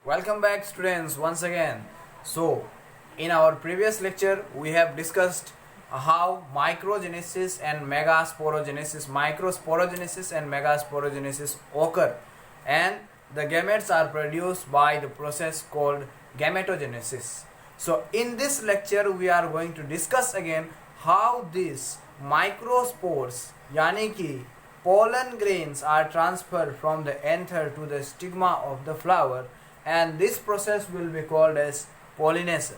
Welcome back students once again. So in our previous lecture we have discussed how microgenesis and megasporogenesis occur, and the gametes are produced by the process called gametogenesis. So in this lecture we are going to discuss again how these microspores yani ki pollen grains are transferred from the anther to the stigma of the flower, and this process will be called as pollination.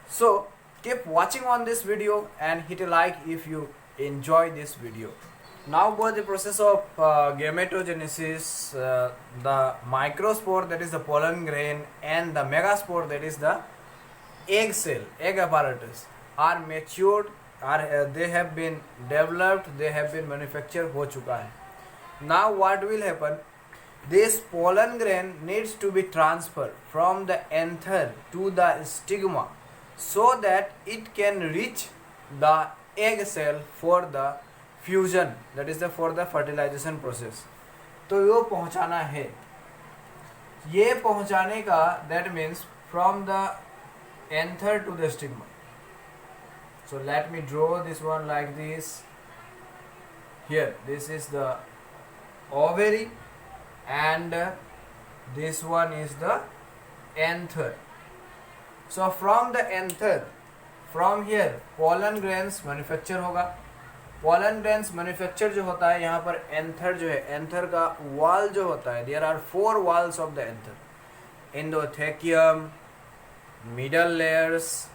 So keep watching on this video and hit a like if you enjoy this video. Now about the process of gametogenesis, the microspore, that is the pollen grain, and the megaspore, that is the egg cell, egg apparatus, are matured, they have been developed, they have been manufactured हो चुका है. Now what will happen? This pollen grain needs to be transferred from the anther to the stigma so that it can reach the egg cell for the fusion, that is for the fertilization process. तो यो पहुंचाना है, ये पहुंचाने का, that means from the anther to the stigma. So let me draw this one like this. Here this is the ovary and this one is the anther. So from the anther, from here pollen grains manufacture होगा. pollen grains manufacture जो होता है यहाँ पर anther जो है, anther का wall जो होता है, there are 4 walls of the anther: endothecium, middle layers,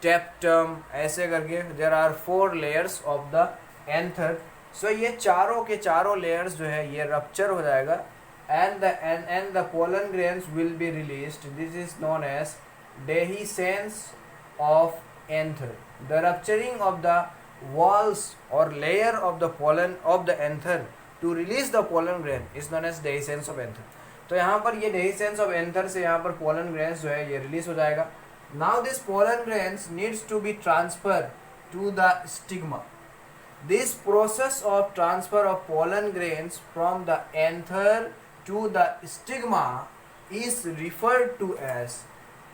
tapetum, ऐसे करके there are 4 layers of the anther. So ये चारों के चारों layers जो है ये rupture हो जाएगा and the pollen grains will be released. This is known as dehiscence of anther. The rupturing of the walls or layer of the pollen of the anther to release the pollen grain is known as dehiscence of anther. तो यहाँ पर ये dehiscence of anther से यहाँ पर pollen grains जो है ये release हो जाएगा. Now this pollen grains needs to be transferred to the stigma. This process of transfer of pollen grains from the anther to the stigma is referred to as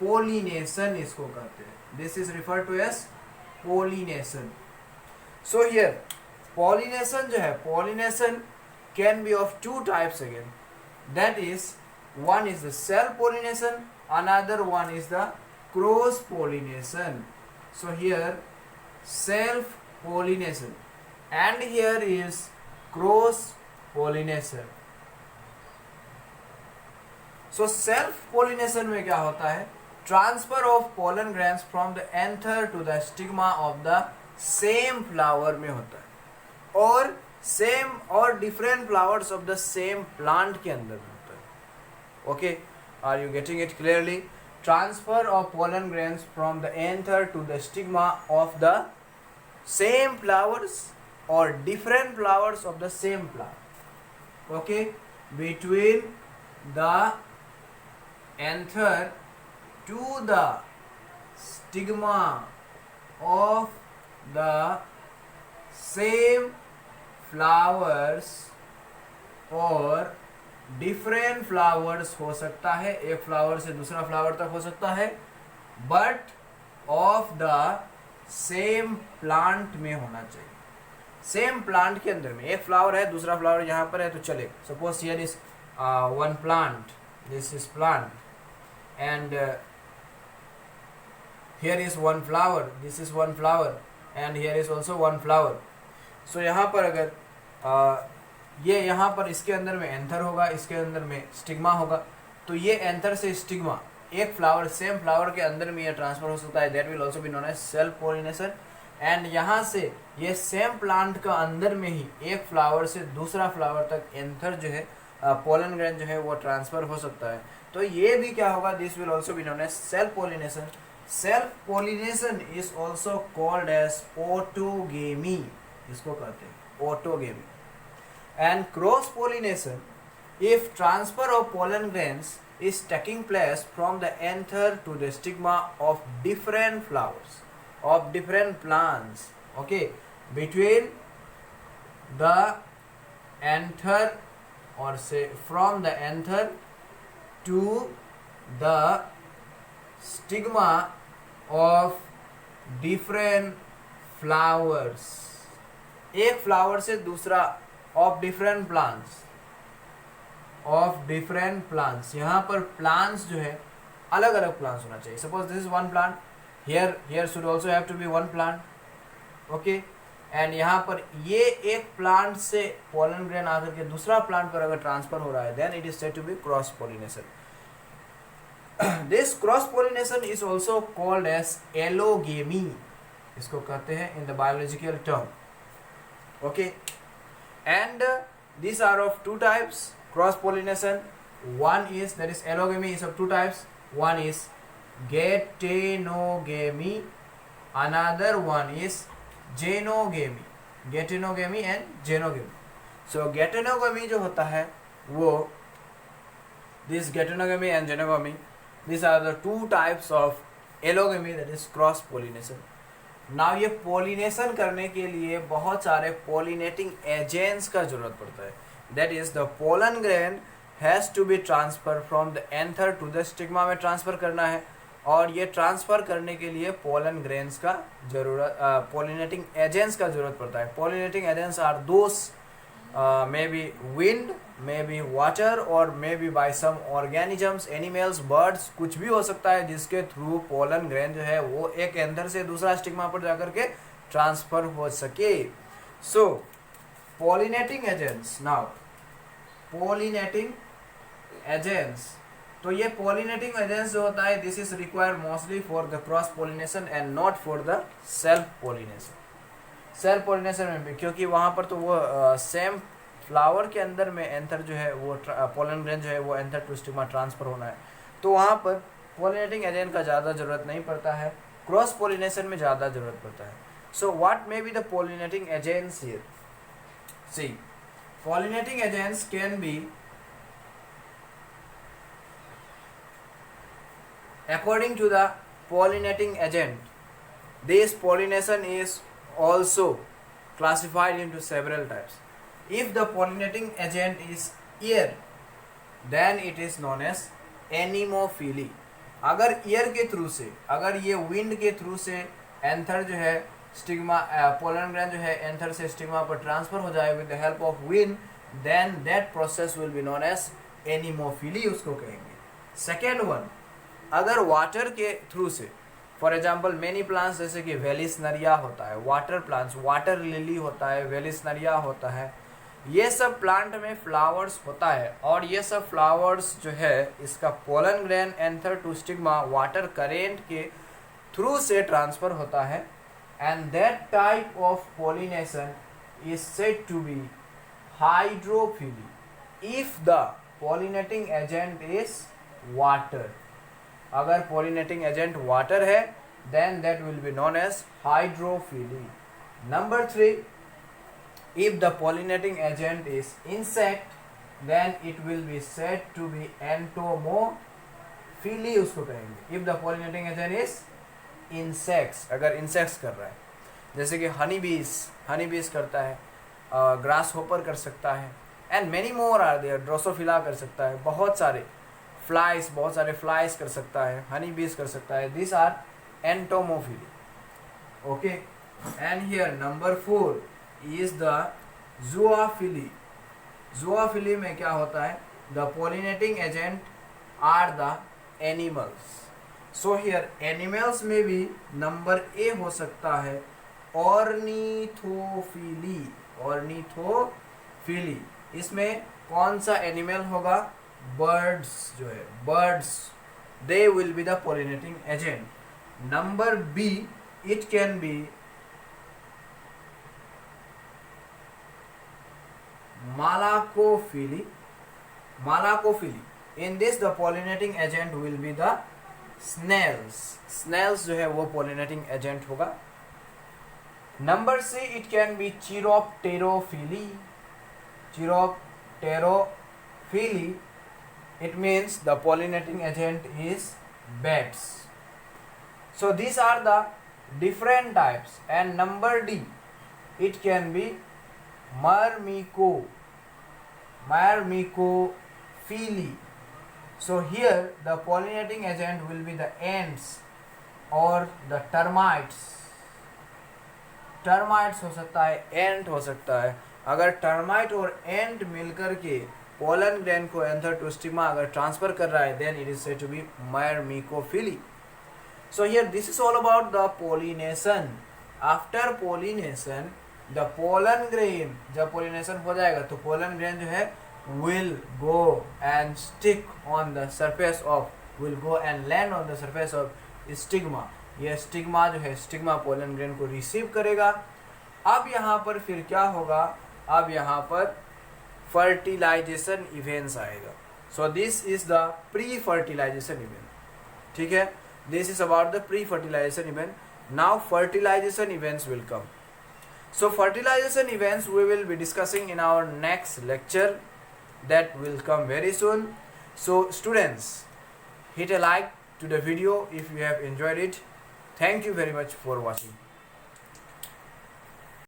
pollination. इसको कहते हैं. This is referred to as pollination. So here pollination जो है, pollination can be of 2 types again. That is, one is the self pollination, another one is the cross pollination. So here self pollination and here is cross pollination. So self pollination में क्या होता है? Transfer of pollen grains from the anther to the stigma of the same flower में होता है, और same और different flowers of the same plant के अंदर में होता है. Okay, are you getting it clearly? Transfer of pollen grains from the anther to the stigma of the same flowers or different flowers of the same plant. Okay, between the anther to the stigma of the same flowers और different flowers हो सकता है, एक flower से दूसरा flower तक हो सकता है, but of the same plant में होना चाहिए. सेम प्लांट के अंदर में एक फ्लावर है, दूसरा फ्लावर यहाँ पर है तो चले. Suppose here is one plant, this is plant, and here is one flower, this is one flower, and here is also one flower. So यहाँ पर अगर ये यहाँ पर इसके अंदर में एंथर होगा, इसके अंदर में स्टिग्मा होगा, तो ये एंथर से स्टिग्मा एक फ्लावर, सेम फ्लावर के अंदर में ये ट्रांसफर हो सकता है. That will also be known as self pollination. And यहाँ से ये सेम प्लांट का अंदर में ही एक फ्लावर से दूसरा फ्लावर तक एंथर जो है, पोलन ग्रेन जो है वो ट्रांसफर हो सकता है. तो ये भी क्या होगा? This will also be known as self pollination. Self pollination is also called as autogamy, इसको कहते हैं autogamy. And cross pollination, if transfer of pollen grains is taking place from the anther to the stigma of different flowers of different plants, okay, between the anther, or say from the anther to the stigma of different flowers. एक flower से दूसरा, of different plants, of different plants. यहाँ पर plants जो है अलग अलग plants होना चाहिए. Suppose this is one plant, here should also have to be one plant. Okay, and यहाँ पर ये एक प्लांट से पोलन ग्रेन आकर के दूसरा प्लांट पर अगर ट्रांसफर हो रहा है, then it is said to be cross pollination. This cross pollination is also called as allogamy. इसको कहते हैं in the biological term. Okay, and these are of two types cross pollination. One is, that is allogamy, is of two types. One is geitonogamy, another one is genogamy. Geitonogamy and genogamy. So geitonogamy जो होता है वो, this geitonogamy and genogamy, these are the two types of allogamy, that is cross pollination. Now ये pollination करने के लिए बहुत सारे पोलिनेटिंग एजेंट्स का जरूरत पड़ता है. That is the pollen grain has to be transfer from the anther to the stigma में ट्रांसफ़र करना है, और ये ट्रांसफ़र करने के लिए पोलन ग्रेन्स का जरूरत, पोलिनेटिंग एजेंट्स का जरूरत पड़ता है. Pollinating agents are those may be wind, may be water, और may be by some organisms, animals, birds, कुछ भी हो सकता है जिसके थ्रू पोलन ग्रेन जो है वो एक एंथर से दूसरा स्टिग्मा पर जाकर के ट्रांसफर हो सके. So pollinating agents. Now pollinating agents, तो ये पोलिनेटिंग एजेंट्स जो होता है, this is required mostly for the cross pollination and not for the self pollination. Self pollination में भी, क्योंकि वहाँ पर तो वो सेम फ्लावर के अंदर में एंथर जो है वो पोलन ग्रेन जो है वो एंथर टू स्टिग्मा ट्रांसफर होना है, तो वहाँ पर पोलिनेटिंग एजेंट का ज़्यादा ज़रूरत नहीं पड़ता है. क्रॉस पोलिनेशन में ज़्यादा ज़रूरत पड़ता है. So what may be the pollinating agents here? See, pollinating agents can be according to the pollinating agent. This pollination is also classified into several types. If the pollinating agent is air, then it is known as anemophily. अगर air के through से, अगर ये wind के through से anther जो है stigma, pollen grain जो है एंथर से स्टिग्मा पर ट्रांसफर हो जाए with the help of wind, then that process will be known as anemophily, उसको कहेंगे. सेकेंड वन, अगर वाटर के थ्रू से, फॉर एग्जाम्पल मेनी प्लांट्स जैसे कि वेलिसनरिया होता है, वाटर प्लांट्स, वाटर लिली होता है, वेलिसनरिया होता है, ये सब प्लांट में फ्लावर्स होता है, और ये सब फ्लावर्स जो है इसका pollen grain anther to stigma water current के थ्रू से ट्रांसफर होता है, and that type of pollination is said to be hydrophily if the pollinating agent is water. अगर पोलिनेटिंग एजेंट वाटर है, then that will be known as hydrophily. Number 3, if the pollinating agent is insect, then it will be said to be entomophily, उसको कहेंगे. If the pollinating agent is insects, अगर insects कर रहा है, जैसे कि हनी बीज करता है, ग्रास होपर कर सकता है, and many more are there, Drosophila कर सकता है, बहुत सारे फ्लाइज, बहुत सारे फ्लाइज कर सकता है, हनी बीज कर सकता है. This are entomophily. Okay, and here number 4 is the zoophily. Zoophily में क्या होता है? The pollinating agent are the animals. So here animals में भी नंबर ए हो सकता है ऑर्निथोफिली. ऑर्निथोफिली, इसमें कौन सा एनिमल होगा? बर्ड्स जो है, birds, they will be the pollinating agent. Number B, it can be malacophily. In this the pollinating agent will be the snails. Snails जो है वो pollinating agent होगा. Number C, it can be chiropterophily. Chiropterophily, it means the pollinating agent is bats. So these are the different types. And number D, it can be Myrmecophily. So here the pollinating agent will be the ants or the termites. Termites हो सकता है, एंट हो सकता है. अगर termite और ant मिलकर के पोलन ग्रेन को एंथर टू स्टिग्मा अगर ट्रांसफर कर रहा है, then it is said to be myrmecophily. So here this is all about the pollination. After pollination the pollen grain, जब पोलिनेशन हो जाएगा तो पोलन ग्रेन जो है will go and stick on the surface of, will go and land on the surface of stigma. ये stigma जो है, stigma pollen grain को रिसीव करेगा. अब यहाँ पर फिर क्या होगा, अब यहाँ पर फर्टिलाइजेशन इवेंट्स आएगा. So this is the pre fertilization event. ठीक है, this is about the pre fertilization event. Now fertilization events will come. So fertilization events we will be discussing in our next lecture that will come very soon. So students, hit a like to the video if you have enjoyed it. Thank you very much for watching.